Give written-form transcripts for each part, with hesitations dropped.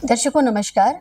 दर्शकों नमस्कार।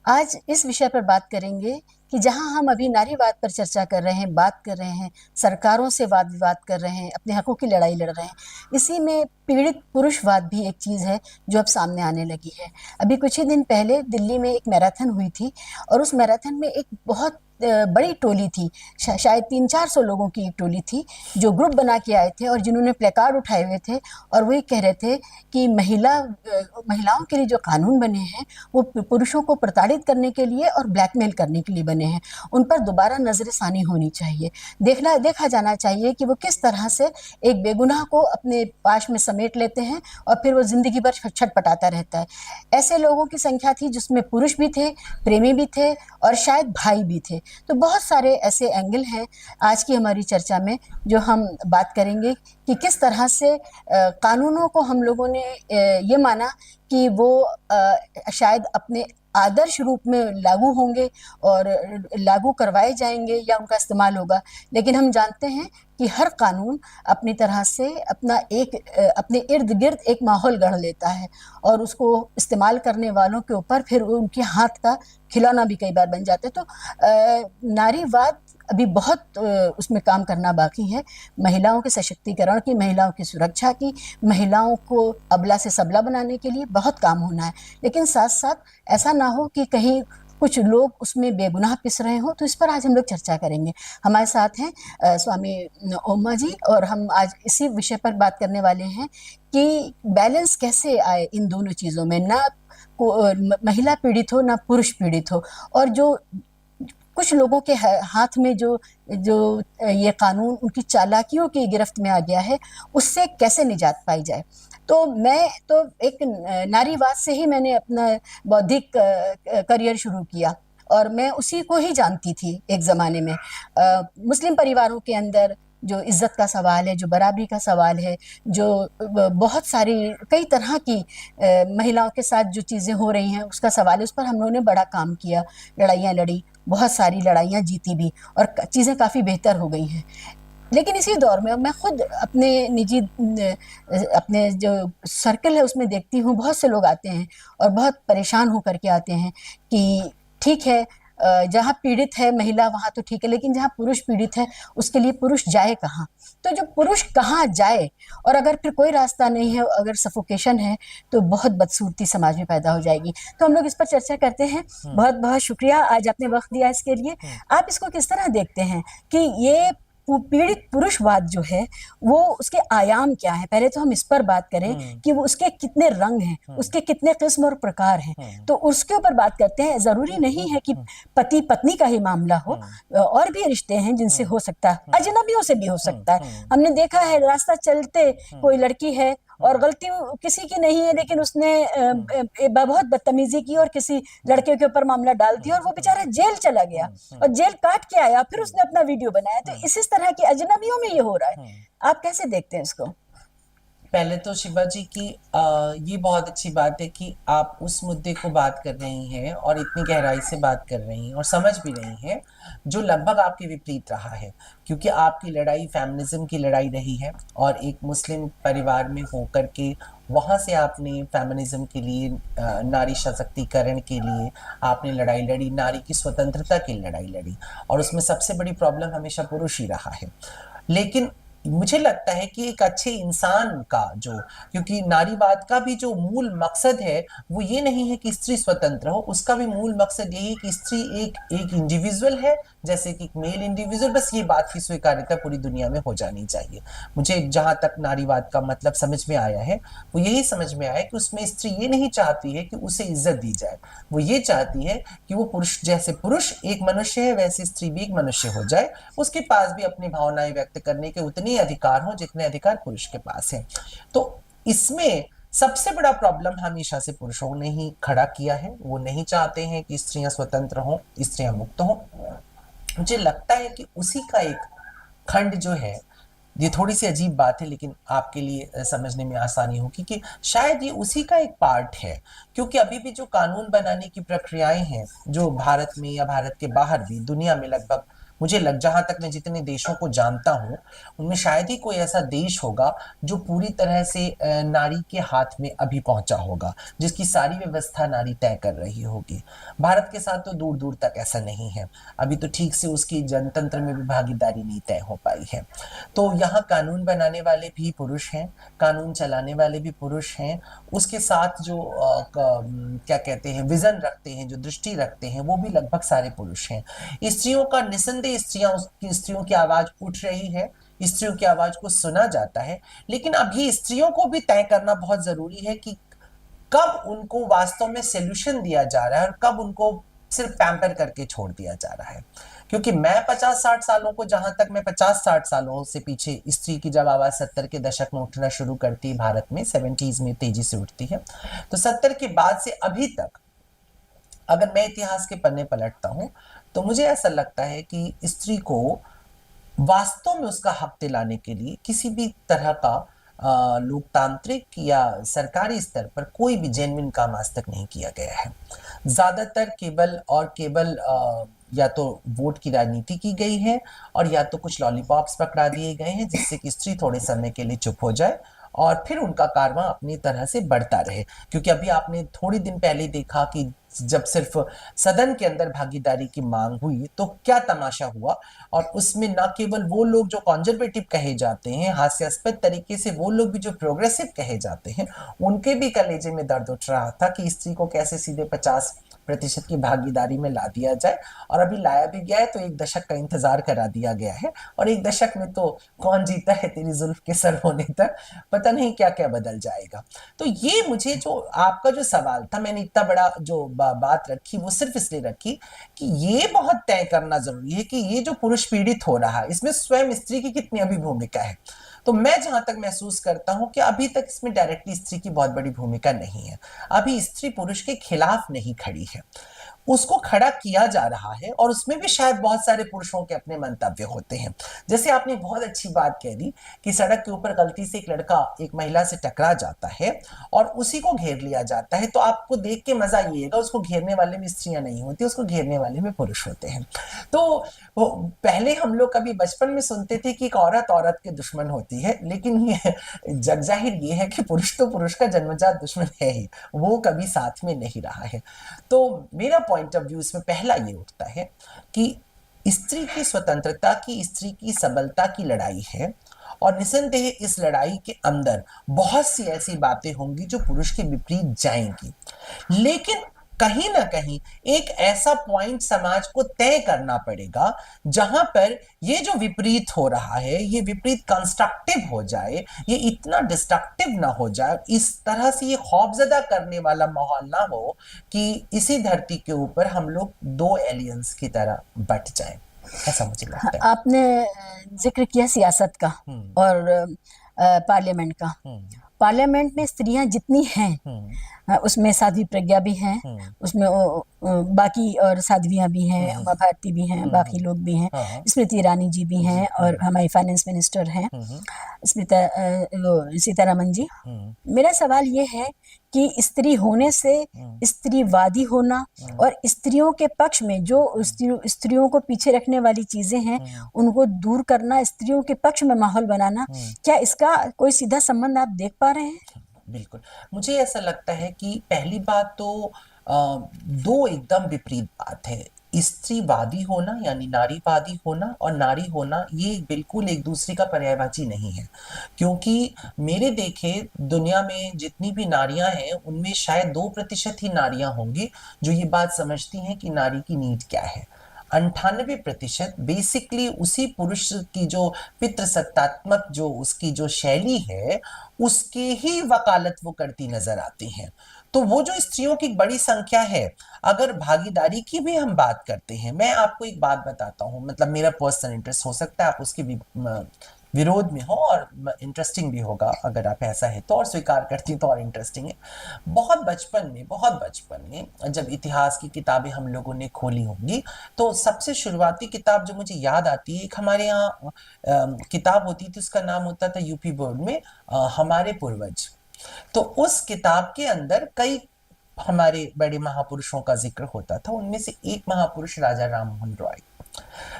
आज इस विषय पर बात करेंगे कि जहां हम अभी नारीवाद पर चर्चा कर रहे हैं, बात कर रहे हैं, सरकारों से वाद-विवाद कर रहे हैं, अपने हकों की लड़ाई लड़ रहे हैं, इसी में पीड़ित पुरुषवाद भी एक चीज़ है जो अब सामने आने लगी है। अभी कुछ ही दिन पहले दिल्ली में एक मैराथन हुई थी और उस मैराथन में एक बहुत बड़ी टोली थी, शायद 300-400 लोगों की एक टोली थी, जो ग्रुप बना के आए थे और जिन्होंने प्लेकार्ड उठाए हुए थे और वही कह रहे थे कि महिलाओं के लिए जो कानून बने हैं, वो पुरुषों को प्रताड़ित करने के लिए और ब्लैकमेल करने के लिए बने हैं। उन पर दोबारा नज़र-ए-षानी होनी चाहिए। देखा जाना चाहिए कि वो किस तरह से एक बेगुनाह को अपने पाश में समेट लेते हैं और फिर वो ज़िंदगी भर छटपटाता रहता है। ऐसे लोगों की संख्या थी जिसमें पुरुष भी थे, प्रेमी भी थे और शायद भाई भी थे। तो बहुत सारे ऐसे एंगल हैं आज की हमारी चर्चा में जो हम बात करेंगे कि किस तरह से कानूनों को हम लोगों ने ये माना कि वो शायद अपने आदर्श रूप में लागू होंगे और लागू करवाए जाएंगे या उनका इस्तेमाल होगा। लेकिन हम जानते हैं कि हर कानून अपनी तरह से अपने इर्द-गिर्द एक माहौल गढ़ लेता है और उसको इस्तेमाल करने वालों के ऊपर फिर उनके हाथ का खिलौना भी कई बार बन जाता है। तो नारीवाद अभी बहुत उसमें काम करना बाकी है। महिलाओं के सशक्तिकरण की, महिलाओं की सुरक्षा की, महिलाओं को अबला से सबला बनाने के लिए बहुत काम होना है। लेकिन साथ-साथ ऐसा ना हो कि कहीं कुछ लोग उसमें बेगुनाह पिस रहे हों, तो इस पर आज हम लोग चर्चा करेंगे। हमारे साथ हैं स्वामी ओमा जी और हम आज इसी विषय पर बात करने वाले हैं कि बैलेंस कैसे आए इन दोनों चीज़ों में, ना महिला पीड़ित हो, ना पुरुष पीड़ित हो और जो कुछ लोगों के हाथ में जो जो ये कानून उनकी चालाकियों की गिरफ्त में आ गया है, उससे कैसे निजात पाई जाए। तो मैं तो एक नारीवाद से ही मैंने अपना बौद्धिक करियर शुरू किया और मैं उसी को ही जानती थी एक ज़माने में। मुस्लिम परिवारों के अंदर जो इज़्ज़त का सवाल है, जो बराबरी का सवाल है, जो बहुत सारी कई तरह की महिलाओं के साथ जो चीज़ें हो रही हैं, उसका सवाल है, उस पर हम लोगों ने बड़ा काम किया, लड़ाइयाँ लड़ी, बहुत सारी लड़ाइयाँ जीती भी और चीज़ें काफ़ी बेहतर हो गई हैं। लेकिन इसी दौर में मैं खुद अपने निजी अपने जो सर्कल है उसमें देखती हूँ, बहुत से लोग आते हैं और बहुत परेशान होकर के आते हैं कि ठीक है, जहाँ पीड़ित है महिला वहाँ तो ठीक है, लेकिन जहाँ पुरुष पीड़ित है उसके लिए पुरुष जाए कहाँ? तो जो पुरुष कहाँ जाए और अगर फिर कोई रास्ता नहीं है, अगर सफोकेशन है, तो बहुत बदसूरती समाज में पैदा हो जाएगी। तो हम लोग इस पर चर्चा करते हैं। बहुत-बहुत शुक्रिया आज आपने वक़्त दिया इसके लिए। आप इसको किस तरह देखते हैं कि ये पीड़ित पुरुषवाद जो है, वो उसके आयाम क्या हैं? पहले तो हम इस पर बात करें कि वो उसके कितने रंग हैं, उसके कितने किस्म और प्रकार हैं। तो उसके ऊपर बात करते हैं। ज़रूरी नहीं है कि पति-पत्नी का ही मामला हो, और भी रिश्ते हैं जिनसे हो सकता है, अजनबियों से भी हो सकता है। हमने देखा है रास्ता चलते कोई लड़की है और गलती किसी की नहीं है, लेकिन उसने बहुत बदतमीज़ी की और किसी लड़के के ऊपर मामला डाल दिया और वो बेचारा जेल चला गया और जेल काट के आया, फिर उसने अपना वीडियो बनाया। तो इस तरह की अजनबियों में ये हो रहा है। आप कैसे देखते हैं इसको? पहले तो शिवा जी की ये बहुत अच्छी बात है कि आप उस मुद्दे को बात कर रही हैं और इतनी गहराई से बात कर रही हैं और समझ भी रही हैं, जो लगभग आपके विपरीत रहा है, क्योंकि आपकी लड़ाई फेमिनिज्म की लड़ाई रही है और एक मुस्लिम परिवार में होकर के वहाँ से आपने फेमिनिज्म के लिए, नारी सशक्तिकरण के लिए आपने लड़ाई लड़ी, नारी की स्वतंत्रता की लड़ाई लड़ी और उसमें सबसे बड़ी प्रॉब्लम हमेशा पुरुष ही रहा है। लेकिन मुझे लगता है कि एक अच्छे इंसान का जो, क्योंकि नारीवाद का भी जो मूल मकसद है वो ये नहीं है कि स्त्री स्वतंत्र हो, उसका भी मूल मकसद यही है कि स्त्री एक इंडिविजुअल है, जैसे कि एक मेल इंडिविजुअल। बस ये बात की स्वीकार्यता पूरी दुनिया में हो जानी चाहिए। मुझे जहां तक नारीवाद का मतलब समझ में आया है, वो यही समझ में आया कि उसमें स्त्री ये नहीं चाहती है कि उसे इज्जत दी जाए, वो ये चाहती है कि वो पुरुष जैसे पुरुष एक मनुष्य है वैसे स्त्री भी एक मनुष्य हो जाए, उसके पास भी अपनी भावनाएं व्यक्त करने के उतने अधिकार हो जितने अधिकार पुरुष के पास है। तो इसमें सबसे बड़ा प्रॉब्लम हमेशा से पुरुषों ने ही खड़ा किया है। वो नहीं चाहते हैं कि स्त्रियां स्वतंत्र हों, स्त्रियां मुक्त हों। मुझे लगता है कि उसी का एक खंड जो है, ये थोड़ी सी अजीब बात है लेकिन आपके लिए समझने में आसानी होगी कि शायद ये उसी का एक पार्ट है, क्योंकि अभी भी जो कानून बनाने की प्रक्रियाएं हैं जो भारत में या भारत के बाहर भी दुनिया में लगभग मुझे लग जहां तक मैं जितने देशों को जानता हूँ उनमें शायद ही कोई ऐसा देश होगा जो पूरी तरह से नारी के हाथ में अभी पहुंचा होगा, जिसकी सारी व्यवस्था नारी तय कर रही होगी। भारत के साथ तो दूर दूर तक ऐसा नहीं है, अभी तो ठीक से उसकी जनतंत्र में भी भागीदारी नहीं तय हो पाई है। तो यहाँ कानून बनाने वाले भी पुरुष हैं, कानून चलाने वाले भी पुरुष हैं, उसके साथ जो क्या कहते हैं विजन रखते हैं, जो दृष्टि रखते हैं, वो भी लगभग सारे पुरुष हैं। स्त्रियों का निसंदेह स्त्रियों की आवाज उठ रही है, स्त्रियों की आवाज को सुना जाता है, लेकिन अभी स्त्रियों को भी तय करना बहुत जरूरी है कि कब उनको वास्तव में सोल्यूशन दिया जा रहा है और कब उनको सिर्फ पैम्पर करके छोड़ दिया जा रहा है। क्योंकि मैं 50-60 सालों को, जहां तक मैं 50-60 सालों से पीछे, स्त्री की जब आवाज 70 के दशक में उठना शुरू करती है भारत में, 70s में तेजी से उठती है, तो 70 के बाद से अभी तक अगर मैं इतिहास के पन्ने पलटता हूं तो मुझे ऐसा लगता है कि स्त्री को वास्तव में उसका हक दिलाने के लिए किसी भी तरह का लोकतांत्रिक या सरकारी स्तर पर कोई भी जेन्युइन काम आज तक नहीं किया गया है। ज्यादातर केवल और केवल या तो वोट की राजनीति की गई है और या तो कुछ लॉलीपॉप्स पकड़ा दिए गए हैं जिससे कि स्त्री थोड़े समय के लिए चुप हो जाए और फिर उनका कारवां अपनी तरह से बढ़ता रहे। क्योंकि अभी आपने थोड़ी दिन पहले देखा कि जब सिर्फ सदन के अंदर भागीदारी की मांग हुई तो क्या तमाशा हुआ, और उसमें न केवल वो लोग जो कंजर्वेटिव कहे जाते हैं, हास्यास्पद तरीके से वो लोग भी जो प्रोग्रेसिव कहे जाते हैं, उनके भी कलेजे में दर्द उठ रहा था कि स्त्री को कैसे सीधे 50% की भागीदारी में ला दिया जाए। और अभी लाया भी गया है तो एक दशक का इंतजार करा दिया गया है, और एक दशक में तो कौन जीता है तेरी जुल्फ के सर होने तक, पता नहीं क्या क्या बदल जाएगा। तो ये मुझे जो आपका जो सवाल था, मैंने इतना बड़ा जो बात रखी वो सिर्फ इसलिए रखी कि ये बहुत तय करना जरूरी है कि ये जो पुरुष पीड़ित हो रहा है इसमें स्वयं स्त्री की कितनी अभी भूमिका है। तो मैं जहां तक महसूस करता हूं कि अभी तक इसमें डायरेक्टली स्त्री की बहुत बड़ी भूमिका नहीं है। अभी स्त्री पुरुष के खिलाफ नहीं खड़ी है, उसको खड़ा किया जा रहा है, और उसमें भी शायद बहुत सारे पुरुषों के अपने मंतव्य होते हैं। जैसे आपने बहुत अच्छी बात कह दी कि सड़क के ऊपर गलती से एक लड़का एक महिला से टकरा जाता है और उसी को घेर लिया जाता है, तो आपको देख के मजा आइएगा उसको घेरने वाले में स्त्रियां नहीं होती, उसको घेरने वाले में पुरुष होते हैं। तो पहले हम लोग कभी बचपन में सुनते थे कि एक औरत औरत के दुश्मन होती है, लेकिन ये जग जाहिर ये है कि पुरुष तो पुरुष का जन्मजात दुश्मन है ही, वो कभी साथ में नहीं रहा है। तो मेरा पॉइंट ऑफ व्यू इसमें पहला ये उठता है कि स्त्री की स्वतंत्रता की, स्त्री की सबलता की लड़ाई है, और निसंदेह इस लड़ाई के अंदर बहुत सी ऐसी बातें होंगी जो पुरुष के विपरीत जाएंगी, लेकिन कहीं ना कहीं एक ऐसा पॉइंट समाज को तय करना पड़ेगा जहां पर ये जो विपरीत हो रहा है ये विपरीत कंस्ट्रक्टिव हो जाए, ये इतना डिस्ट्रक्टिव ना हो जाए, इस तरह से ये खौफजदा करने वाला माहौल ना हो कि इसी धरती के ऊपर हम लोग दो एलियंस की तरह बट जाएं। ऐसा मुझे लगता है। आपने जिक्र किया सियासत का और पार्लियामेंट का। पार्लियामेंट में स्त्रियां जितनी हैं उसमें साध्वी प्रज्ञा भी हैं, उसमें बाकी और साध्वियां भी हैं, उमा भारती भी हैं, बाकी लोग भी हैं, स्मृति ईरानी जी भी हैं, और हमारी फाइनेंस मिनिस्टर हैं सीतारमन जी। मेरा सवाल ये है कि स्त्री होने से स्त्रीवादी होना और स्त्रियों के पक्ष में जो स्त्रियों को पीछे रखने वाली चीजें हैं उनको दूर करना, स्त्रियों के पक्ष में माहौल बनाना, क्या इसका कोई सीधा संबंध आप देख पा रहे हैं? बिल्कुल, मुझे ऐसा लगता है कि पहली बात तो दो एकदम विपरीत बात है। स्त्रीवादी होना यानी नारीवादी होना और नारी होना ये बिल्कुल एक दूसरे का पर्यायवाची नहीं है। क्योंकि मेरे देखे दुनिया में जितनी भी नारियां हैं उनमें शायद 2% ही नारियां होंगी जो ये बात समझती हैं कि नारी की नीड क्या है। 98% बेसिकली उसी पुरुष की जो पितृसत्तात्मक जो उसकी जो शैली है उसके ही वकालत वो करती नजर आती हैं। तो वो जो स्त्रियों की बड़ी संख्या है, अगर भागीदारी की भी हम बात करते हैं, मैं आपको एक बात बताता हूँ, मतलब मेरा पर्सनल इंटरेस्ट हो सकता है आप उसके विरोध में हो और इंटरेस्टिंग भी होगा अगर आप ऐसा है तो, और स्वीकार करती तो और इंटरेस्टिंग है। बहुत बचपन में जब इतिहास की किताबें हम लोगों ने खोली होंगी तो सबसे शुरुआती किताब जो मुझे याद आती है, एक हमारे यहाँ किताब होती थी, उसका नाम होता था यूपी बोर्ड में हमारे पूर्वज। तो उस किताब के अंदर कई हमारे बड़े महापुरुषों का जिक्र होता था, उनमें से एक महापुरुष राजा राम मोहन रॉय।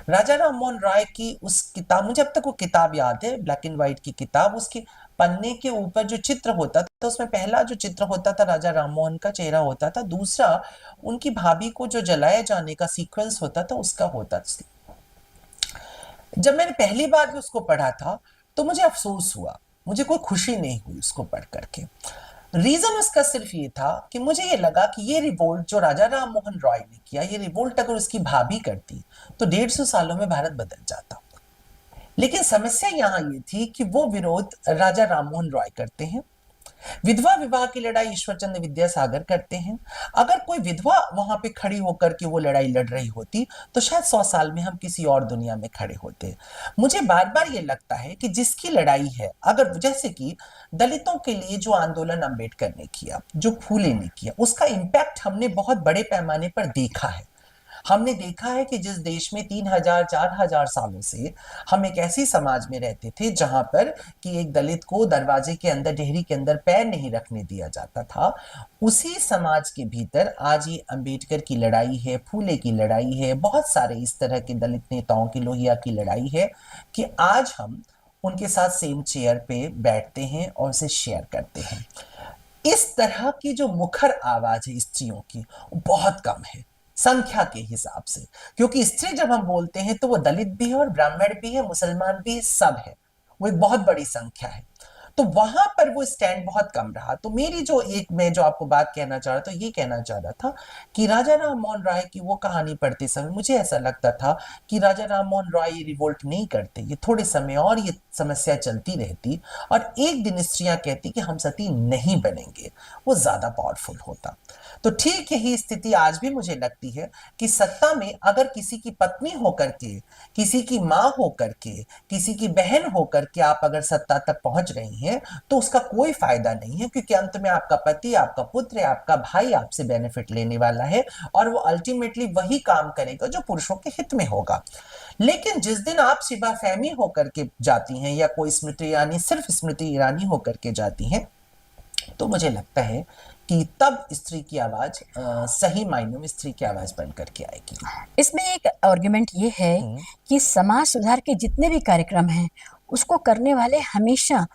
राजा राम मोहन राय की उस किताब, मुझे अब तक वो किताब याद है, ब्लैक एंड व्हाइट की किताब, उसके पन्ने के ऊपर जो चित्र होता था, उसमें पहला जो चित्र होता था राजा राम मोहन का चेहरा होता था, दूसरा उनकी भाभी को जो जलाए जाने का सीक्वेंस होता था उसका होता था। जब मैंने पहली बार भी उसको पढ़ा था तो मुझे अफसोस हुआ, मुझे कोई खुशी नहीं हुई उसको पढ़ करके। रीजन उसका सिर्फ ये था कि मुझे ये लगा कि ये रिवोल्ट जो राजा राम मोहन रॉय ने किया, ये रिवोल्ट अगर उसकी भाभी करती तो 150 सालों में भारत बदल जाता। लेकिन समस्या यहाँ ये थी कि वो विरोध राजा राम मोहन रॉय करते हैं, विधवा विवाह की लड़ाई ईश्वरचंद्र विद्यासागर करते हैं। अगर कोई विधवा वहां पे खड़ी होकर के वो लड़ाई लड़ रही होती तो शायद 100 साल में हम किसी और दुनिया में खड़े होते। मुझे बार बार ये लगता है कि जिसकी लड़ाई है, अगर जैसे कि दलितों के लिए जो आंदोलन अंबेडकर ने किया, जो फूले ने किया, उसका इम्पैक्ट हमने बहुत बड़े पैमाने पर देखा है। हमने देखा है कि जिस देश में 3000 4000 सालों से हम एक ऐसी समाज में रहते थे जहां पर कि एक दलित को दरवाजे के अंदर, डेहरी के अंदर पैर नहीं रखने दिया जाता था, उसी समाज के भीतर आज ये अंबेडकर की लड़ाई है, फूले की लड़ाई है, बहुत सारे इस तरह के दलित नेताओं की, लोहिया की लड़ाई है कि आज हम उनके साथ सेम चेयर पे बैठते हैं और उसे शेयर करते हैं। इस तरह की जो मुखर आवाज है स्त्रियों की, बहुत कम है संख्या के हिसाब से, क्योंकि स्त्री जब हम बोलते हैं तो वो दलित भी है और ब्राह्मण भी है, मुसलमान भी है, सब है, वो एक बहुत बड़ी संख्या है। तो वहां पर वो स्टैंड बहुत कम रहा। तो मेरी जो एक, मैं जो आपको बात कहना चाह रहा था, ये कहना चाह रहा था कि राजा राम मोहन राय की वो कहानी पढ़ते समय मुझे ऐसा लगता था कि राजा राम मोहन राय ये रिवोल्ट नहीं करते, ये थोड़े समय और ये समस्या चलती रहती और एक दिन स्त्रियां कहती कि हम सती नहीं बनेंगे, वो ज्यादा पावरफुल होता। तो ठीक यही स्थिति आज भी मुझे लगती है कि सत्ता में अगर किसी की पत्नी होकर के, किसी की मां होकर के, किसी की बहन होकर के आप अगर सत्ता तक पहुंच रही हैं तो उसका कोई फायदा नहीं है, क्योंकि अंत में आपका पति, आपका पुत्र, आपका भाई आपसे बेनिफिट लेने वाला है और वो अल्टीमेटली वही काम करेगा जो पुरुषों के हित में होगा। लेकिन जिस दिन आप शिबा फहमी होकर के जाती हैं या कोई स्मृति ईरानी, सिर्फ स्मृति ईरानी होकर के जाती हैं, तो मुझे लगता है कि तब स्त्री की आवाज सही मायनों में स्त्री की आवाज बन करके आएगी। इसमें एक आर्गुमेंट ये है कि समाज सुधार के जितने भी कार्यक्रम हैं उसको करने वाले हमेशा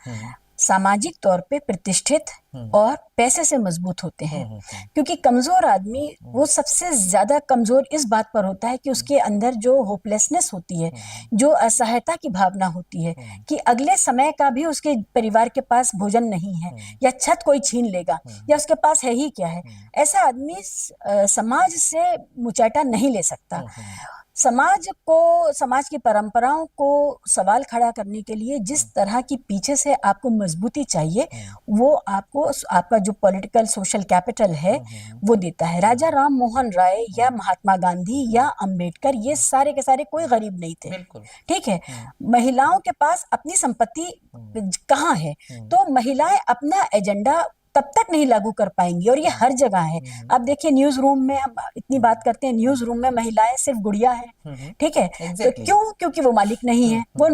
सामाजिक तौर पे प्रतिष्ठित और पैसे से मजबूत होते हैं, क्योंकि कमजोर आदमी वो सबसे ज्यादा कमजोर इस बात पर होता है कि उसके अंदर जो होपलेसनेस होती है, जो असहायता की भावना होती है कि अगले समय का भी उसके परिवार के पास भोजन नहीं है या छत कोई छीन लेगा या उसके पास है ही क्या है, ऐसा आदमी समाज से मुचैटा नहीं ले सकता। समाज को, समाज की परंपराओं को सवाल खड़ा करने के लिए जिस तरह की पीछे से आपको मजबूती चाहिए वो आपको, आपका जो पॉलिटिकल सोशल कैपिटल है वो देता है। राजा राम मोहन राय या महात्मा गांधी या अंबेडकर ये सारे के सारे कोई गरीब नहीं थे, ठीक है। महिलाओं के पास अपनी संपत्ति कहाँ है, तो महिलाएं अपना एजेंडा तब तक नहीं लागू कर पाएंगी, और ये हर जगह है। अब देखिए न्यूज रूम में, अब इतनी बात करते हैं, न्यूज रूम में महिलाएं सिर्फ गुड़िया है, ठीक है। तो क्यों? क्योंकि वो मालिक नहीं है, वो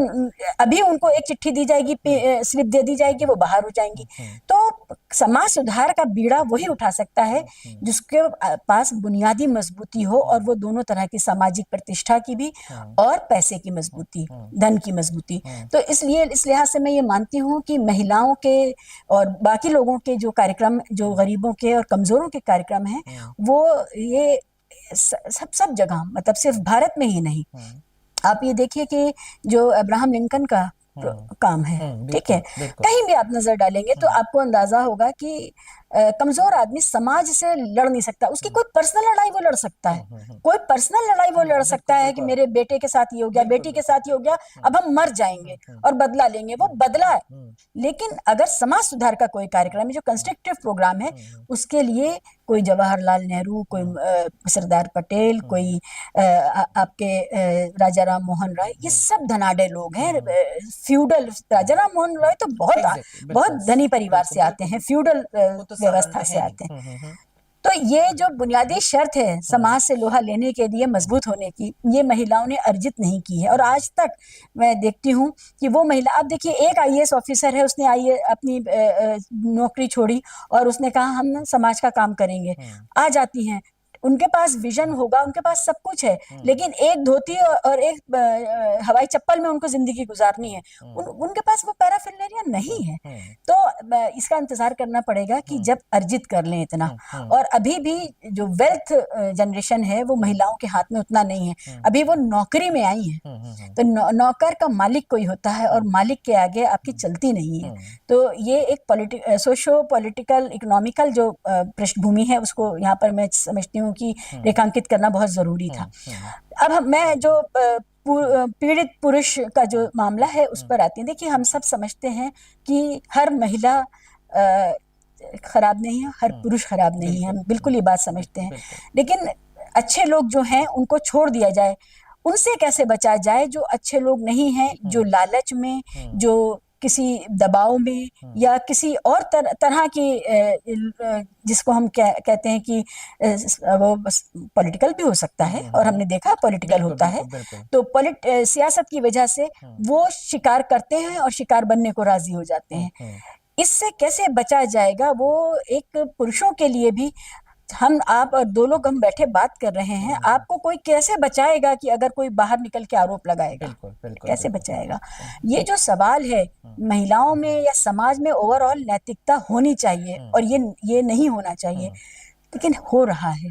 अभी उनको एक चिट्ठी दी जाएगी, स्लिप दे दी जाएगी, वो बाहर हो जाएंगी। तो समाज सुधार का बीड़ा वही उठा सकता है जिसके पास बुनियादी मजबूती हो, और वो दोनों तरह की, सामाजिक प्रतिष्ठा की भी और पैसे की मजबूती, धन की मजबूती। तो इसलिए इस लिहाज से मैं ये मानती हूँ कि महिलाओं के और बाकी लोगों के जो कार्यक्रम, जो गरीबों के और कमजोरों के कार्यक्रम हैं, वो ये सब जगह, मतलब सिर्फ भारत में ही नहीं, आप ये देखिए कि जो अब्राहम लिंकन का काम है, ठीक है, कहीं भी आप नजर डालेंगे तो आपको अंदाजा होगा कि कमजोर आदमी समाज से लड़ नहीं सकता। उसकी कोई पर्सनल लड़ाई वो लड़ सकता है, कोई पर्सनल लड़ाई वो लड़ सकता है कि मेरे बेटे के साथ ये हो गया, बेटी के साथ ये हो गया, अब हम मर जाएंगे और बदला लेंगे, वो बदला है। लेकिन अगर समाज सुधार का कोई कार्यक्रम है, जो कंस्ट्रक्टिव प्रोग्राम है, उसके लिए कोई जवाहरलाल नेहरू, कोई सरदार पटेल, कोई आपके राजा राम मोहन राय, ये सब धनाढ़ लोग हैं। फ्यूडल, राजा राम मोहन राय तो बहुत धनी परिवार से आते हैं, फ्यूडल व्यवस्था से आते हैं। तो ये जो बुनियादी शर्त है समाज से लोहा लेने के लिए, मजबूत होने की, ये महिलाओं ने अर्जित नहीं की है। और आज तक मैं देखती हूँ कि वो महिला, आप देखिए एक आईएएस ऑफिसर है, उसने अपनी नौकरी छोड़ी और उसने कहा हम समाज का काम करेंगे, आ जाती हैं, उनके पास विजन होगा, उनके पास सब कुछ है, लेकिन एक धोती और एक हवाई चप्पल में उनको जिंदगी गुजारनी है, उनके पास वो पैराफिरनेरिया नहीं है। तो इसका इंतजार करना पड़ेगा कि जब अर्जित कर लें इतना। और अभी भी जो वेल्थ जनरेशन है वो महिलाओं के हाथ में उतना नहीं है, अभी वो नौकरी में आई है। तो नौकर का मालिक कोई होता है और मालिक के आगे आपकी चलती नहीं है। तो ये एक सोशो पॉलिटिकल इकोनॉमिकल जो पृष्ठभूमि है उसको यहाँ पर मैं समझती हूँ कि रेखांकित करना बहुत जरूरी था। अब मैं जो पीड़ित पुरुष का जो मामला है उस पर आती है। देखिए, हम सब समझते हैं कि हर महिला खराब नहीं है, हर पुरुष खराब नहीं है, हम बिल्कुल ये बात समझते हैं। लेकिन अच्छे लोग जो हैं उनको छोड़ दिया जाए, उनसे कैसे बचा जाए जो अच्छे लोग नहीं हैं, जो लालच में, जो किसी दबाव में या किसी और तरह की जिसको हम कहते हैं कि वो पॉलिटिकल भी हो सकता है, और हमने देखा पॉलिटिकल होता है। तो सियासत की वजह से वो शिकार करते हैं और शिकार बनने को राजी हो जाते हैं। इससे कैसे बचा जाएगा, वो एक पुरुषों के लिए भी, हम आप और दो लोग हम बैठे बात कर रहे हैं, आपको कोई कैसे बचाएगा कि अगर कोई बाहर निकल के आरोप लगाएगा, कैसे बचाएगा? ये जो सवाल है, महिलाओं में या समाज में ओवरऑल नैतिकता होनी चाहिए और ये नहीं होना चाहिए, लेकिन हो रहा है।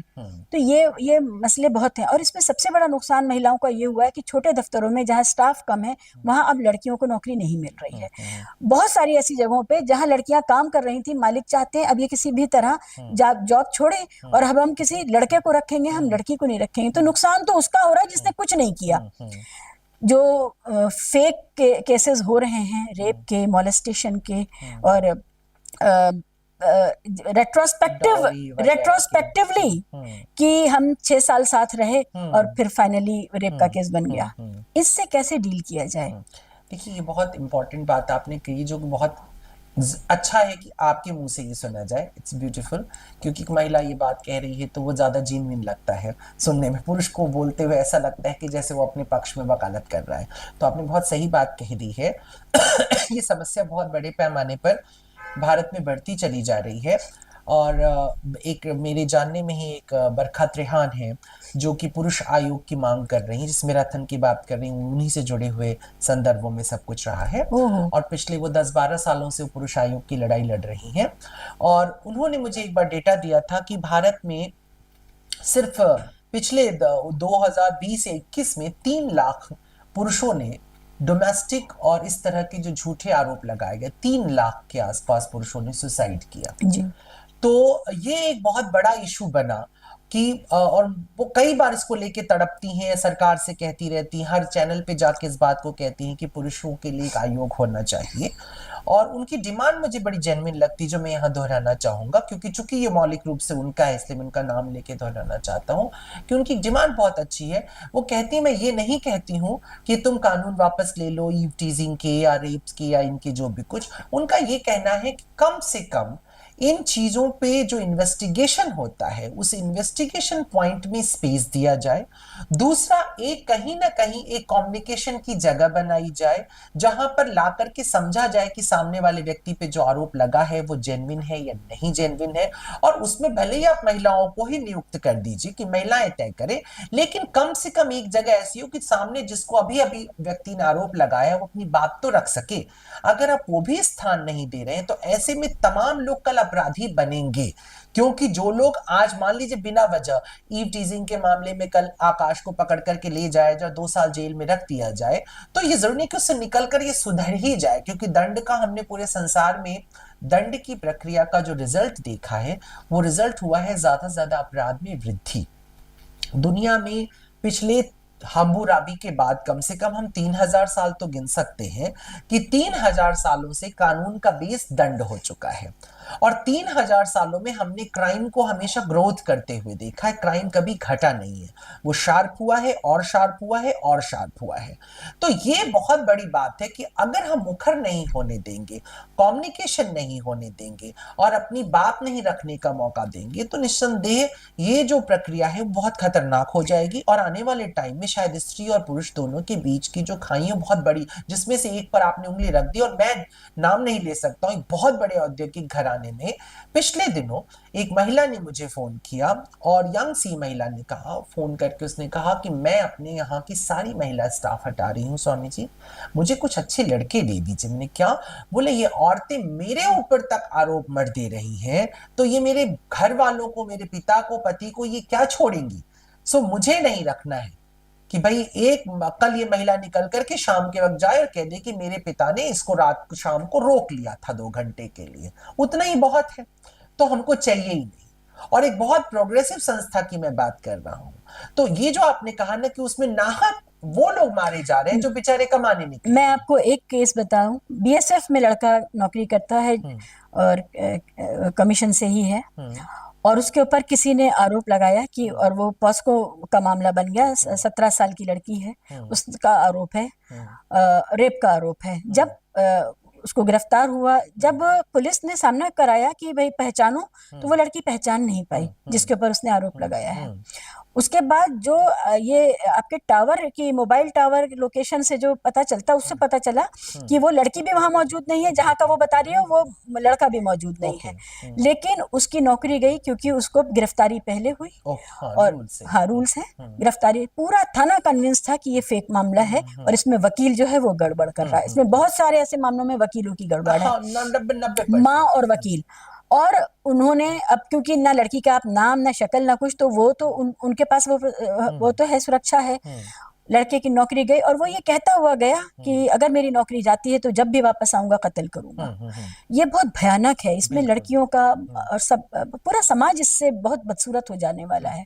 तो ये मसले बहुत हैं। और इसमें सबसे बड़ा नुकसान महिलाओं का ये हुआ है कि छोटे दफ्तरों में जहाँ स्टाफ कम है वहां अब लड़कियों को नौकरी नहीं मिल रही है। बहुत सारी ऐसी जगहों पे जहां लड़कियां काम कर रही थी, मालिक चाहते हैं अब ये किसी भी तरह जॉब छोड़े और अब हम किसी लड़के को रखेंगे, हम लड़की को नहीं रखेंगे। तो नुकसान तो उसका हो रहा है जिसने कुछ नहीं किया। जो फेक केसेस हो रहे हैं, रेप के, मोलेस्टेशन के, और रेट्रोस्पेक्टिवली कि हम 6 साल साथ रहे और फिर फाइनली रेप का केस बन गया, इससे कैसे डील किया जाए? देखिए, ये बहुत इंपॉर्टेंट बात आपने कही, जो बहुत अच्छा है कि आपके मुंह से ये सुना जाए। इट्स ब्यूटीफुल, क्योंकि एक महिला ये बात कह रही है तो वो ज़्यादा जेन्युइन लगता है सुनने में। पुरुष को बोलते हुए ऐसा लगता है कि जैसे वो अपने पक्ष में वकालत कर रहा है। तो आपने बहुत सही बात कह दी है। ये समस्या बहुत बड़े पैमाने पर भारत में बढ़ती चली जा रही है। और एक मेरे जानने में ही एक बरखा त्रेहान है जो कि पुरुष आयोग की मांग कर रही है, जिस मैराथन की बात कर रही हूँ, उन्हीं से जुड़े हुए संदर्भों में सब कुछ रहा है। और पिछले वो 10-12 सालों से पुरुष आयोग की लड़ाई लड़ रही हैं। और उन्होंने मुझे एक बार डेटा दिया था कि भारत में सिर्फ पिछले 2020 से 21 में 3 लाख पुरुषों ने डोमेस्टिक और इस तरह के जो झूठे आरोप लगाए गए, 3 लाख के आसपास पुरुषों ने सुसाइड किया जी। तो ये एक बहुत बड़ा इशू बना कि और वो कई बार इसको लेके तड़पती हैं, सरकार से कहती रहती हैं, हर चैनल पे जाके इस बात को कहती हैं कि पुरुषों के लिए एक आयोग होना चाहिए। और उनकी डिमांड मुझे बड़ी जेन्युइन लगती, जो मैं यहाँ दोहराना चाहूंगा, क्योंकि चूंकि ये मौलिक रूप से उनका है, इसलिए मैं उनका नाम लेके दोहराना चाहता हूँ कि उनकी डिमांड बहुत अच्छी है। वो कहती है, मैं ये नहीं कहती हूँ कि तुम कानून वापस ले लो ईव टीजिंग के या रेप्स के या इनके जो भी कुछ। उनका ये कहना है कि कम से कम इन चीजों पे जो इन्वेस्टिगेशन होता है उस इन्वेस्टिगेशन पॉइंट में स्पेस दिया जाए। दूसरा, एक कहीं ना कहीं एक कम्युनिकेशन की जगह बनाई जाए जहां पर ला करके समझा जाए कि सामने वाले व्यक्ति पे जो आरोप लगा है वो जेन्युइन है या नहीं जेन्युइन है। और उसमें भले ही आप महिलाओं को ही नियुक्त कर दीजिए कि महिलाएं तय करें, लेकिन कम से कम एक जगह ऐसी हो कि सामने जिसको अभी अभी व्यक्ति ने आरोप लगाया वो अपनी बात तो रख सके। अगर आप वो भी स्थान नहीं दे रहे हैं तो ऐसे में तमाम लोग कल अपराधी बनेंगे। क्योंकि जो लोग आज मान लीजिए बिना वजह ईव टीजिंग के मामले में कल आकाश को पकड़ करके ले जाए जाए, 2 साल जेल में रख दिया जाए, तो ये जरूरी नहीं कि उससे निकल कर ये सुधर ही जाए। क्योंकि दंड का हमने पूरे संसार में दंड की प्रक्रिया का जो रिजल्ट देखा है वो रिजल्ट हुआ है ज्यादा से ज्यादा अपराध में वृद्धि। दुनिया में पिछले हम्बुराबी के बाद कम से कम हम 3000 साल तो गिन सकते हैं कि 3000 सालों से कानून का बेस दंड हो चुका है। और 3000 सालों में हमने क्राइम को हमेशा ग्रोथ करते हुए देखा है, क्राइम कभी घटा नहीं है, वो शार्प हुआ है और शार्प हुआ है और शार्प हुआ है। तो ये बहुत बड़ी बात है कि अगर हम मुखर नहीं होने देंगे, कम्युनिकेशन नहीं होने देंगे और अपनी बात नहीं रखने का मौका देंगे, तो निस्संदेह ये जो प्रक्रिया है वो बहुत खतरनाक हो जाएगी। और आने वाले टाइम में शायद स्त्री और पुरुष दोनों के बीच की जो खाई है बहुत बड़ी, जिसमें से एक पर आपने उंगली रख दी और मैं नाम नहीं ले सकता हूँ, एक बहुत बड़े औद्योगिक घराने हटाने में पिछले दिनों एक महिला ने मुझे फ़ोन किया और यंग सी महिला ने कहा, फ़ोन करके उसने कहा कि मैं अपने यहाँ की सारी महिला स्टाफ हटा रही हूँ स्वामी जी, मुझे कुछ अच्छे लड़के दे दीजिए। मैंने क्या? बोले ये औरतें मेरे ऊपर तक आरोप मढ़ दे रही हैं, तो ये मेरे घर वालों को, मेरे पिता को, पति को ये क्या छोड़ेंगी? सो मुझे नहीं रखना है कि भाई एक कल ये महिला निकल करके शाम के वक्त जाए और कह दे कि मेरे पिता ने इसको रात को शाम को रोक लिया था 2 घंटे के लिए, उतना ही बहुत है। तो हमको चाहिए ही नहीं। और एक बहुत प्रोग्रेसिव संस्था की मैं बात कर रहा हूँ। तो ये जो आपने कहा ना कि उसमें नाहक वो लोग मारे जा रहे हैं जो बेचारे कमाने निकले। मैं आपको एक केस बताऊं, बीएसएफ में लड़का नौकरी करता है और कमीशन से ही है, और उसके ऊपर किसी ने आरोप लगाया कि, और वो पॉस्को का मामला बन गया, 17 साल की लड़की है, उसका आरोप है, रेप का आरोप है। जब उसको गिरफ्तार हुआ, जब पुलिस ने सामना कराया कि भाई पहचानो, तो वो लड़की पहचान नहीं पाई जिसके ऊपर उसने आरोप लगाया है। उसके बाद जो ये आपके टावर की, मोबाइल टावर लोकेशन से जो पता चलता, उससे पता चला कि वो लड़की भी वहां मौजूद नहीं है, जहां का वो बता रही है वो लड़का भी मौजूद नहीं है। लेकिन उसकी नौकरी गई क्योंकि उसको गिरफ्तारी पहले हुई। और हाँ, रूल्स है, गिरफ्तारी। पूरा थाना कन्विंस था कि ये फेक मामला है और इसमें वकील जो है वो गड़बड़ कर रहा है। इसमें बहुत सारे ऐसे मामलों में वकीलों की गड़बड़ है, माँ और वकील। और उन्होंने अब, क्योंकि ना लड़की का आप नाम, ना शक्ल, ना कुछ, तो वो तो उनके पास वो तो है, सुरक्षा है। लड़के की नौकरी गई और वो ये कहता हुआ गया कि अगर मेरी नौकरी जाती है तो जब भी वापस आऊंगा कत्ल करूंगा। ये बहुत भयानक है। इसमें लड़कियों का और सब पूरा समाज इससे बहुत बदसूरत हो जाने वाला है।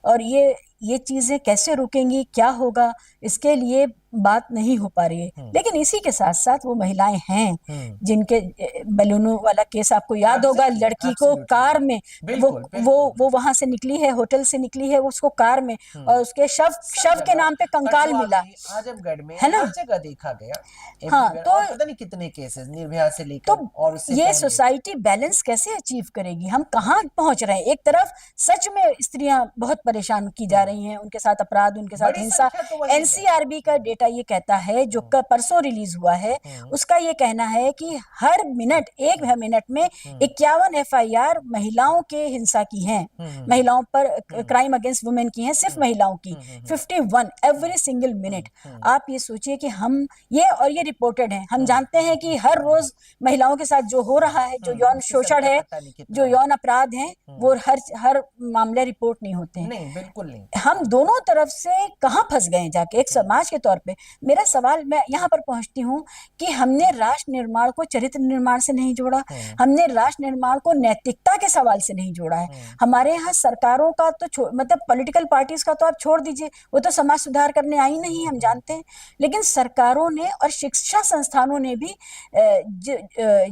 और ये चीजें कैसे रुकेंगी, क्या होगा, इसके लिए बात नहीं हो पा रही है। लेकिन इसी के साथ साथ वो महिलाएं हैं जिनके, बैलूनों वाला केस आपको याद होगा, लड़की को कार में, वो वहां से निकली है, होटल से निकली है, उसको कार में, और उसके शव के नाम पे कंकाल मिला, आजमगढ़ में, है ना, हर जगह देखा गया। हाँ, तो पता नहीं कितने केसेस निर्भया से लेकर, तो और उससे ये सोसाइटी बैलेंस कैसे अचीव करेगी? हम कहाँ पहुंच रहे हैं? एक तरफ सच में स्त्रियां बहुत परेशान की जा रही हैं, उनके साथ अपराध, उनके साथ हिंसा। एनसीआरबी का डेटा ये कहता है, जो परसों रिलीज हुआ है, उसका ये कहना है कि हर मिनट, 1 मिनट में 51 एफआईआर महिलाओं के हिंसा की हैं, महिलाओं पर क्राइम अगेंस्ट वुमेन की हैं, सिर्फ महिलाओं की 51 एवरी सिंगल मिनट। आप ये सोचिए कि हम और ये रिपोर्टेड है। हम जानते हैं कि हर रोज महिलाओं के साथ जो हो रहा है, जो यौन शोषण है, जो यौन अपराध हैं, वो हर मामले रिपोर्ट नहीं होते हैं। नहीं, बिल्कुल नहीं। हम दोनों तरफ से कहाँ फंस गए जाके एक समाज के तौर पे। मेरा सवाल, मैं यहाँ पर पहुंचती हूँ कि हमने राष्ट्र निर्माण को चरित्र निर्माण से नहीं जोड़ा, हमने राष्ट्र निर्माण को नैतिकता के सवाल से नहीं जोड़ा है। हमारे यहाँ सरकारों का तो मतलब पॉलिटिकल पार्टीज का तो आप छोड़ दीजिए, वो तो समाज सुधार करने आई नहीं, हम जानते हैं। लेकिन सरकारों ने और शिक्षा संस्थानों ने भी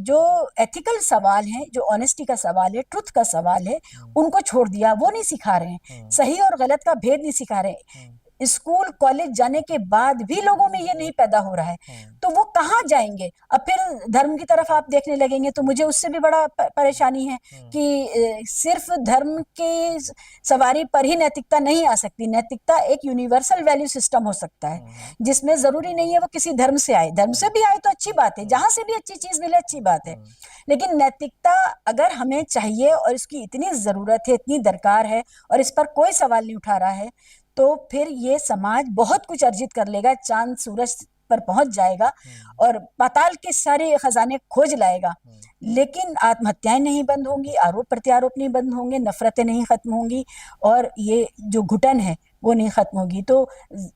जो एथिकल सवाल है, जो ऑनेस्टी का सवाल है, ट्रुथ का सवाल है, उनको छोड़ दिया। वो नहीं सिखा रहे हैं, सही और गलत का भेद नहीं सिखा रहे। स्कूल कॉलेज जाने के बाद भी लोगों में ये नहीं पैदा हो रहा है, तो वो कहाँ जाएंगे? अब फिर धर्म की तरफ आप देखने लगेंगे, तो मुझे उससे भी बड़ा परेशानी है कि सिर्फ धर्म की सवारी पर ही नैतिकता नहीं आ सकती। नैतिकता एक यूनिवर्सल वैल्यू सिस्टम हो सकता है, जिसमें जरूरी नहीं है वो किसी धर्म से आए। धर्म से भी आए तो अच्छी बात है, जहां से भी अच्छी चीज मिले अच्छी बात है। लेकिन नैतिकता अगर हमें चाहिए और इसकी इतनी जरूरत है, इतनी दरकार है, और इस पर कोई सवाल नहीं उठा रहा है, तो फिर ये समाज बहुत कुछ अर्जित कर लेगा, चांद सूरज पर पहुंच जाएगा और पाताल के सारे खजाने खोज लाएगा। लेकिन आत्महत्याएं नहीं बंद होंगी, आरोप प्रत्यारोप नहीं बंद होंगे, नफरतें नहीं खत्म होंगी, और ये जो घुटन है वो नहीं खत्म होगी, तो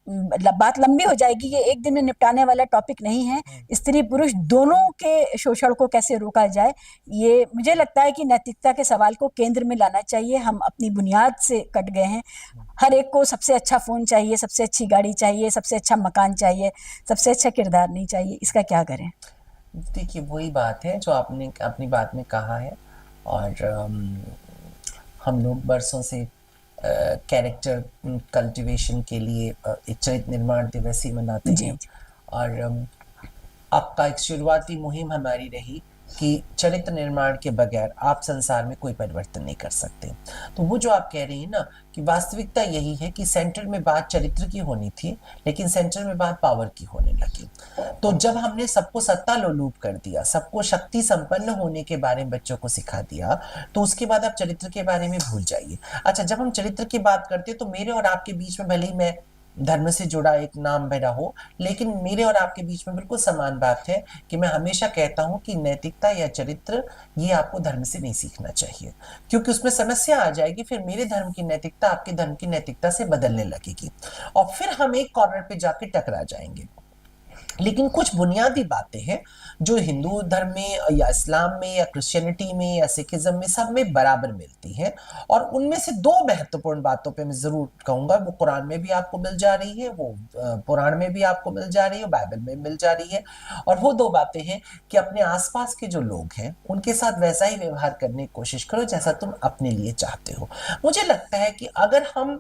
बात लंबी हो जाएगी। ये एक दिन में निपटाने वाला टॉपिक नहीं है। स्त्री पुरुष दोनों के शोषण को कैसे रोका जाए, ये मुझे लगता है कि नैतिकता के सवाल को केंद्र में लाना चाहिए। हम अपनी बुनियाद से कट गए हैं। हर एक को सबसे अच्छा फोन चाहिए, सबसे अच्छी गाड़ी चाहिए, सबसे अच्छा मकान चाहिए, सबसे अच्छा किरदार नहीं चाहिए। इसका क्या करें? देखिए, वही बात है जो आपने अपनी बात में कहा है, और हम लोग बरसों से कैरेक्टर कल्टीवेशन के लिए एक चरित्र निर्माण दिवस ही मनाते हैं। और आपका एक शुरुआती मुहिम हमारी रही कि चरित्र निर्माण के बगैर आप संसार में कोई परिवर्तन नहीं कर सकते। तो वो जो आप कह रही हैं ना कि वास्तविकता यही है कि सेंटर में बात चरित्र की होनी थी, लेकिन सेंटर में बात पावर की होने लगी। तो जब हमने सबको सत्ता लोलूप कर दिया, सबको शक्ति संपन्न होने के बारे में बच्चों को सिखा दिया, तो उसके बाद आप चरित्र के बारे में भूल जाइए। अच्छा, जब हम चरित्र की बात करते हैं तो मेरे और आपके बीच में भले ही मैं धर्म से जुड़ा एक नाम बना हो, लेकिन मेरे और आपके बीच में बिल्कुल समान बात है कि मैं हमेशा कहता हूं कि नैतिकता या चरित्र ये आपको धर्म से नहीं सीखना चाहिए, क्योंकि उसमें समस्या आ जाएगी। फिर मेरे धर्म की नैतिकता आपके धर्म की नैतिकता से बदलने लगेगी और फिर हम एक कॉर्नर पे जाके टकरा जाएंगे। लेकिन कुछ बुनियादी बातें हैं जो हिंदू धर्म में या इस्लाम में या क्रिश्चियनिटी में या सिखिज्म में सब में बराबर मिलती हैं, और उनमें से दो महत्वपूर्ण बातों पे मैं जरूर कहूंगा, वो कुरान में भी आपको मिल जा रही है, वो पुराण में भी आपको मिल जा रही है, बाइबल में मिल जा रही है। और वो दो बातें हैं कि अपने आसपास के जो लोग हैं उनके साथ वैसा ही व्यवहार करने की कोशिश करो जैसा तुम अपने लिए चाहते हो। मुझे लगता है कि अगर हम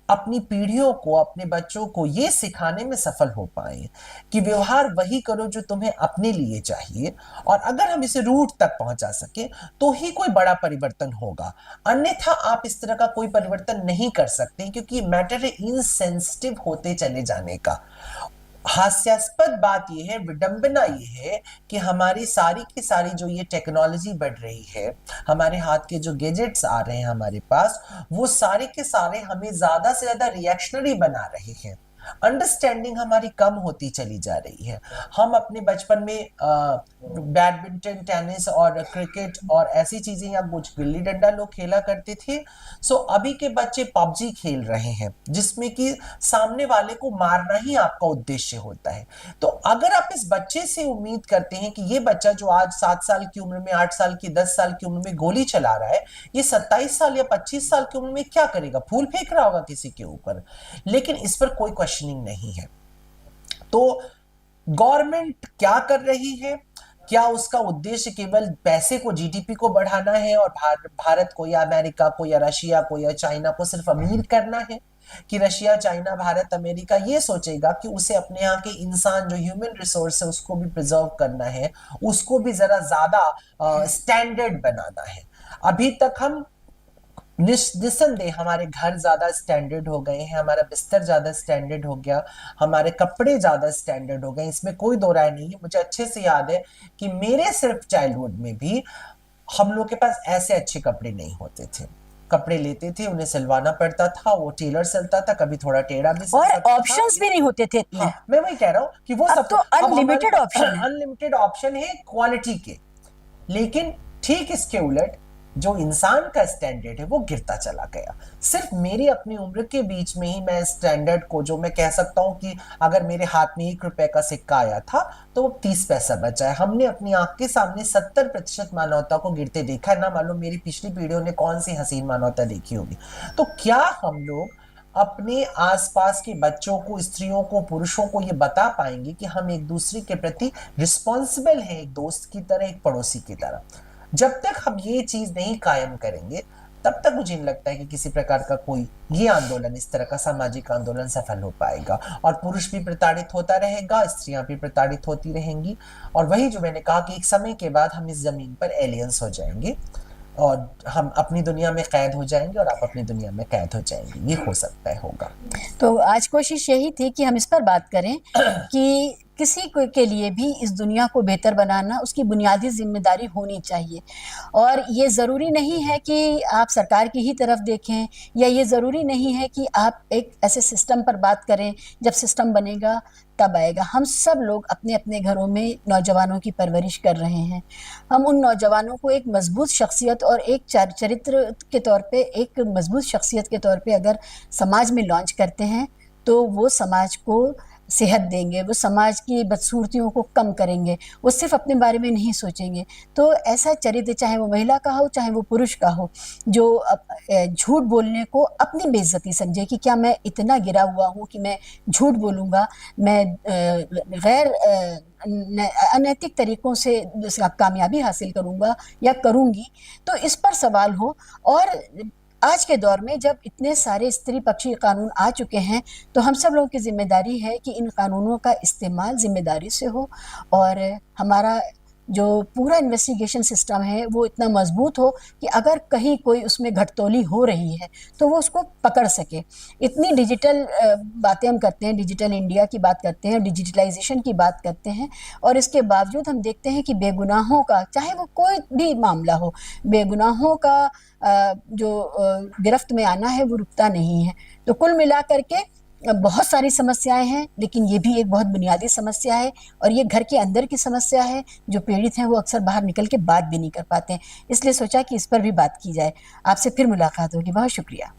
अपनी पीढ़ियों को, अपने बच्चों को ये सिखाने में सफल हो पाए कि व्यवहार वही करो जो तुम्हें अपने लिए चाहिए, और अगर हम इसे रूट तक पहुंचा सके तो ही कोई बड़ा परिवर्तन होगा। अन्यथा आप इस तरह का कोई परिवर्तन नहीं कर सकते, क्योंकि मैटर है इनसेंसिटिव होते चले जाने का। हास्यास्पद बात यह है, विडंबना यह है कि हमारी सारी की सारी जो ये टेक्नोलॉजी बढ़ रही है, हमारे हाथ के जो गैजेट्स आ रहे हैं हमारे पास, वो सारे के सारे हमें ज्यादा से ज्यादा रिएक्शनरी बना रहे हैं। अंडरस्टैंडिंग हमारी कम होती चली जा रही है। हम अपने बचपन में बैडमिंटन, टेनिस और क्रिकेट और ऐसी चीजें या कुछ गिल्ली डंडा लोग खेला करते थे। सो अभी के बच्चे पबजी खेल रहे हैं, जिसमें कि सामने वाले को मारना ही आपका उद्देश्य होता है। तो अगर आप इस बच्चे से उम्मीद करते हैं कि ये बच्चा जो आज 7 साल की उम्र में, 8 साल की, 10 साल की उम्र में गोली चला रहा है, ये 27 साल या 25 साल की उम्र में क्या करेगा? फूल फेंक रहा होगा किसी के ऊपर। लेकिन इस पर कोई क्वेश्चनिंग नहीं है। तो गवर्नमेंट क्या कर रही है? क्या उसका उद्देश्य केवल पैसे को, जीडीपी को बढ़ाना है और भारत को या अमेरिका को या रशिया को या चाइना को सिर्फ अमीर करना है? कि रशिया, चाइना, भारत, अमेरिका ये सोचेगा कि उसे अपने यहाँ के इंसान जो ह्यूमन रिसोर्स है उसको भी प्रिजर्व करना है, उसको भी जरा ज्यादा स्टैंडर्ड बनाना है। अभी तक हम निस्संदेह हमारे घर ज्यादा स्टैंडर्ड हो गए हैं, हमारा बिस्तर ज्यादा स्टैंडर्ड हो गया, हमारे कपड़े ज्यादा स्टैंडर्ड हो गए, इसमें कोई दो राय नहीं है। मुझे अच्छे से याद है कि मेरे सिर्फ चाइल्डहुड में भी हम लोग के पास ऐसे अच्छे कपड़े नहीं होते थे। कपड़े लेते थे, उन्हें सिलवाना पड़ता था, वो टेलर सिलता था, कभी थोड़ा टेढ़ा भी और सिलता था। ऑप्शंस भी नहीं होते थे इतने। हाँ, मैं वही कह रहा हूँ कि वो अब सब तो अनलिमिटेड ऑप्शन है। अनलिमिटेड ऑप्शन है क्वालिटी के। लेकिन ठीक इसके उलट जो इंसान का स्टैंडर्ड है वो गिरता चला गया। सिर्फ मेरी अपनी उम्र के बीच में ही मैं स्टैंडर्ड को, जो मैं कह सकता हूं कि अगर मेरे हाथ में 1 रुपए का सिक्का आया था तो वो 30 पैसा बचा है। हमने अपनी आंख के सामने 70% मानवता को गिरते देखा है। ना मालूम मेरी पिछली पीढ़ियों ने कौन सी हसीन मानवता देखी होगी। तो क्या हम लोग अपने आसपास के बच्चों को, स्त्रियों को, पुरुषों को ये बता पाएंगे कि हम एक दूसरे के प्रति रिस्पॉन्सिबल हैं, एक दोस्त की तरह, एक पड़ोसी की तरह? जब तक हम ये चीज नहीं कायम करेंगे तब तक मुझे नहीं लगता है कि किसी प्रकार का कोई ये आंदोलन, इस तरह का सामाजिक आंदोलन सफल हो पाएगा। और पुरुष भी प्रताड़ित होता रहेगा, स्त्रियां भी प्रताड़ित होती रहेंगी, और वही जो मैंने कहा कि एक समय के बाद हम इस जमीन पर एलियंस हो जाएंगे और हम अपनी दुनिया में कैद हो जाएंगे और आप अपनी दुनिया में कैद हो जाएंगे। ये हो सकता है, होगा। तो आज कोशिश यही थी कि हम इस पर बात करें कि किसी के लिए भी इस दुनिया को बेहतर बनाना उसकी बुनियादी जिम्मेदारी होनी चाहिए। और ये ज़रूरी नहीं है कि आप सरकार की ही तरफ देखें, या ये ज़रूरी नहीं है कि आप एक ऐसे सिस्टम पर बात करें, जब सिस्टम बनेगा तब आएगा। हम सब लोग अपने अपने घरों में नौजवानों की परवरिश कर रहे हैं। हम उन नौजवानों को एक मजबूत शख्सियत और एक चरित्र के तौर पे, एक मजबूत शख्सियत के तौर पे अगर समाज में लॉन्च करते हैं तो वो समाज को सेहत देंगे, वो समाज की बदसूरतियों को कम करेंगे, वो सिर्फ अपने बारे में नहीं सोचेंगे। तो ऐसा चरित्र, चाहे वो महिला का हो चाहे वो पुरुष का हो, जो झूठ बोलने को अपनी बेइज्जती समझे कि क्या मैं इतना गिरा हुआ हूँ कि मैं झूठ बोलूँगा, मैं गैर अनैतिक तरीकों से कामयाबी हासिल करूँगा या करूँगी। तो इस पर सवाल हो। और आज के दौर में जब इतने सारे स्त्री पक्षी कानून आ चुके हैं तो हम सब लोगों की जिम्मेदारी है कि इन कानूनों का इस्तेमाल जिम्मेदारी से हो, और हमारा जो पूरा इन्वेस्टिगेशन सिस्टम है वो इतना मजबूत हो कि अगर कहीं कोई उसमें घटतोली हो रही है तो वो उसको पकड़ सके। इतनी डिजिटल बातें हम करते हैं, डिजिटल इंडिया की बात करते हैं, डिजिटलाइजेशन की बात करते हैं, और इसके बावजूद हम देखते हैं कि बेगुनाहों का, चाहे वो कोई भी मामला हो, बेगुनाहों का जो गिरफ्त में आना है वो रुकता नहीं है। तो कुल मिलाकर के बहुत सारी समस्याएं हैं, लेकिन ये भी एक बहुत बुनियादी समस्या है, और ये घर के अंदर की समस्या है। जो पीड़ित हैं वो अक्सर बाहर निकल के बात भी नहीं कर पाते हैं, इसलिए सोचा कि इस पर भी बात की जाए। आपसे फिर मुलाकात होगी। बहुत शुक्रिया।